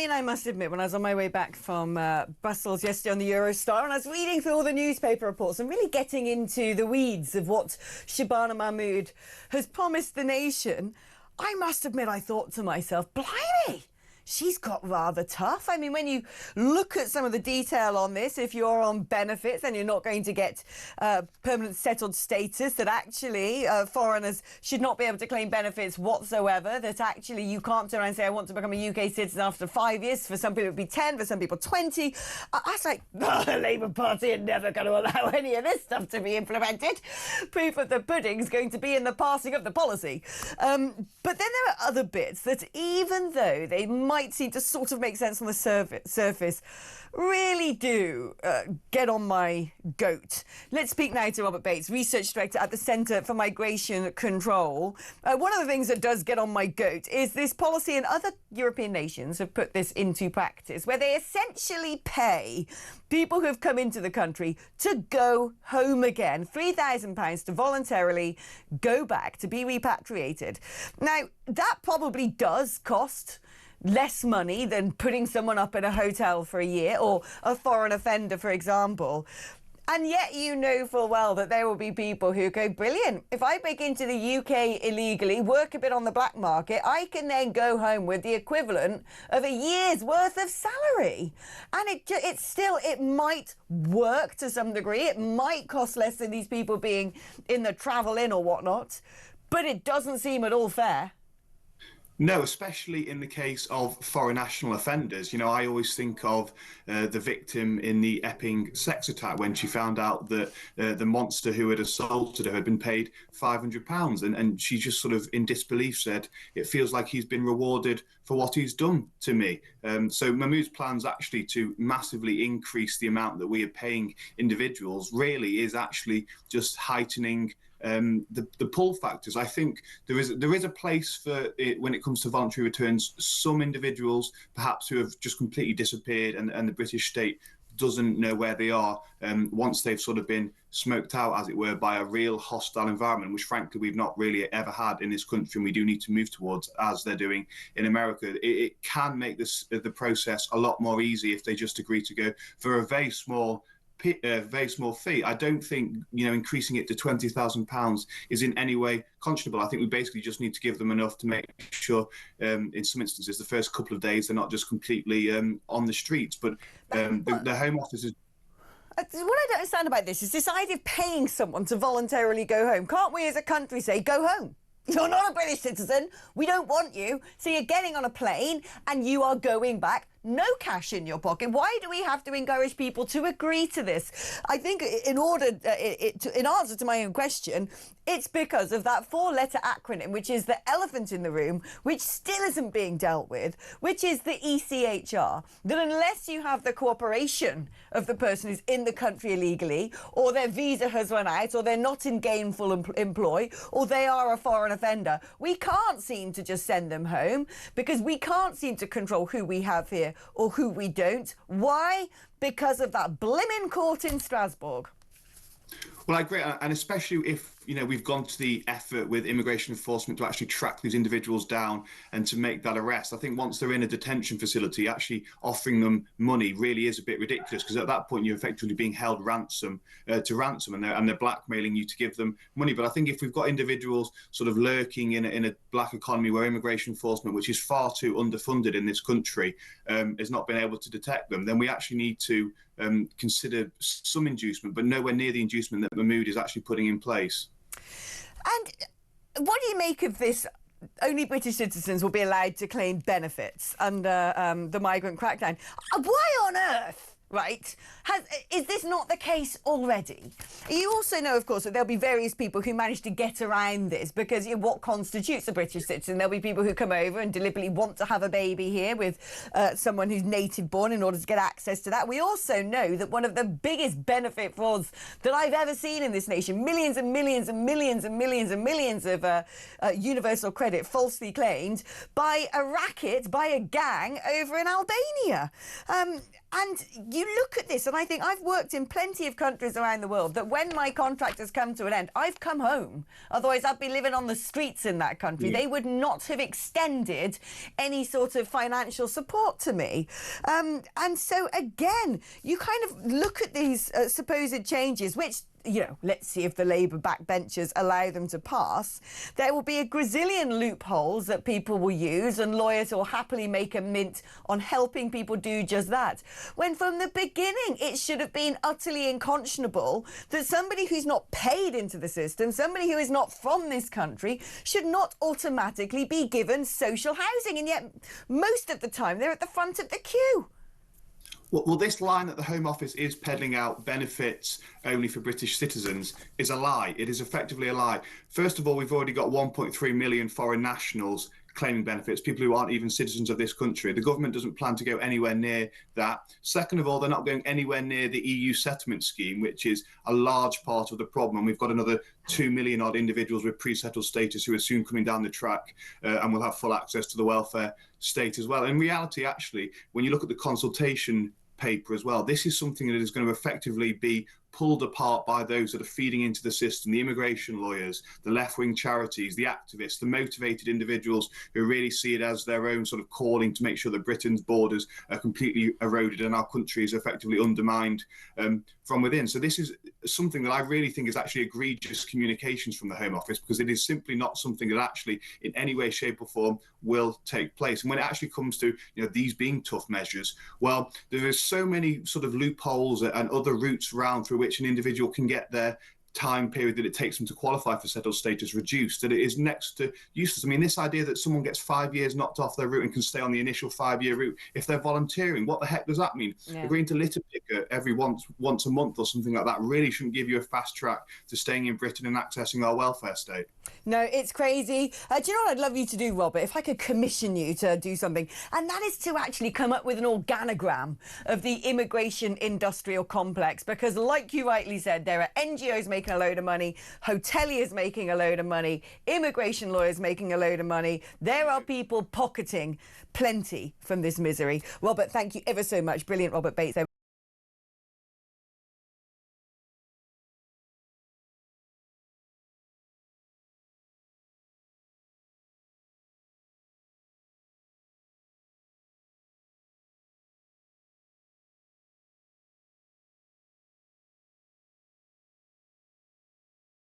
mean, I must admit, when I was on my way back from Brussels yesterday on the Eurostar, and I was reading through all the newspaper reports and really getting into the weeds of what Shabana Mahmood has promised the nation, I must admit I thought to myself, blimey, she's got rather tough. I mean, when you look at some of the detail on this, if you're on benefits, then you're not going to get permanent settled status, that actually foreigners should not be able to claim benefits whatsoever, that actually you can't turn around and say, I want to become a UK citizen after 5 years. For some people, it would be 10, for some people, 20. I was like, oh, the Labour Party are never going to allow any of this stuff to be implemented. Proof of the pudding's going to be in the passing of the policy. But then there are other bits that, even though they might seem to sort of make sense on the surface, really do get on my goat. Let's speak now to Robert Bates, Research Director at the Centre for Migration Control. One of the things that does get on my goat is this policy, and other European nations have put this into practice, where they essentially pay people who have come into the country to go home again, £3,000 to voluntarily go back, to be repatriated. Now, that probably does cost less money than putting someone up in a hotel for a year, or a foreign offender, for example. And yet you know full well that there will be people who go, brilliant, if I break into the UK illegally, work a bit on the black market, I can then go home with the equivalent of a year's worth of salary. And it might work to some degree. It might cost less than these people being in the travel inn or whatnot, but it doesn't seem at all fair. No, especially in the case of foreign national offenders. You know, I always think of the victim in the Epping sex attack, when she found out that the monster who had assaulted her had been paid £500. And she just sort of in disbelief said, it feels like he's been rewarded for what he's done to me. So Mahmood's plans actually to massively increase the amount that we are paying individuals really is actually just heightening the pull factors. I think there is a place for it when it comes to voluntary returns. Some individuals, perhaps, who have just completely disappeared, and the British state doesn't know where they are once they've sort of been smoked out, as it were, by a real hostile environment, which frankly we've not really ever had in this country, and we do need to move towards, as they're doing in America. It can make the process a lot more easy if they just agree to go for a very small fee. I don't think, you know, increasing it to £20,000 is in any way conscionable. I think we basically just need to give them enough to make sure, in some instances, the first couple of days they're not just completely on the streets. But the Home Office is. What I don't understand about this is this idea of paying someone to voluntarily go home. Can't we as a country say, go home? You're not a British citizen. We don't want you. So you're getting on a plane and you are going back. No cash in your pocket. Why do we have to encourage people to agree to this? I think in answer to my own question, it's because of that 4-letter acronym, which is the elephant in the room, which still isn't being dealt with, which is the ECHR. That unless you have the cooperation of the person who's in the country illegally, or their visa has run out, or they're not in gainful employ, or they are a foreign offender, we can't seem to just send them home, because we can't seem to control who we have here or who we don't. Why? Because of that blimmin' court in Strasbourg. Well, I agree, and especially if, you know, we've gone to the effort with immigration enforcement to actually track these individuals down and to make that arrest. I think once they're in a detention facility, actually offering them money really is a bit ridiculous, because at that point you're effectively being held ransom, and they're blackmailing you to give them money. But I think if we've got individuals sort of lurking in a black economy where immigration enforcement, which is far too underfunded in this country, has not been able to detect them, then we actually need to consider some inducement, but nowhere near the inducement that Mahmood is actually putting in place. And what do you make of this? Only British citizens will be allowed to claim benefits under the migrant crackdown. Why on earth? Right? Is this not the case already? You also know, of course, that there'll be various people who manage to get around this, because what constitutes a British citizen? There'll be people who come over and deliberately want to have a baby here with someone who's native born in order to get access to that. We also know that one of the biggest benefit frauds that I've ever seen in this nation, millions and millions and millions and millions and millions of universal credit falsely claimed by a racket, by a gang over in Albania. And you look at this, and I think I've worked in plenty of countries around the world that when my contract has come to an end, I've come home. Otherwise, I'd be living on the streets in that country. They would not have extended any sort of financial support to me. And so, again, you kind of look at these supposed changes, which, you know, let's see if the Labour backbenchers allow them to pass. There will be a gazillion loopholes that people will use, and lawyers will happily make a mint on helping people do just that. When from the beginning, it should have been utterly unconscionable that somebody who's not paid into the system, somebody who is not from this country, should not automatically be given social housing. And yet, most of the time, they're at the front of the queue. Well, this line that the Home Office is peddling out benefits only for British citizens is a lie. It is effectively a lie. First of all, we've already got 1.3 million foreign nationals claiming benefits, people who aren't even citizens of this country. The government doesn't plan to go anywhere near that. Second of all, they're not going anywhere near the EU settlement scheme, which is a large part of the problem. And we've got another 2 million odd individuals with pre-settled status who are soon coming down the track and will have full access to the welfare state as well. In reality, actually, when you look at the consultation paper as well, this is something that is going to effectively be pulled apart by those that are feeding into the system, the immigration lawyers, the left-wing charities, the activists, the motivated individuals who really see it as their own sort of calling to make sure that Britain's borders are completely eroded and our country is effectively undermined from within. So this is something that I really think is actually egregious communications from the Home Office, because it is simply not something that actually in any way, shape or form will take place. And when it actually comes to, you know, these being tough measures, well, there is so many sort of loopholes and other routes around through which an individual can get their time period that it takes them to qualify for settled status reduced, that it is next to useless. I mean, this idea that someone gets 5 years knocked off their route and can stay on the initial 5-year route if they're volunteering, what the heck does that mean? Yeah. Agreeing to litter picker every once a month or something like that really shouldn't give you a fast track to staying in Britain and accessing our welfare state. No, it's crazy. Do you know what I'd love you to do, Robert? If I could commission you to do something, and that is to actually come up with an organogram of the immigration industrial complex, because like you rightly said, there are NGOs making a load of money, hoteliers making a load of money, immigration lawyers making a load of money. There are people pocketing plenty from this misery. Robert, thank you ever so much. Brilliant, Robert Bates.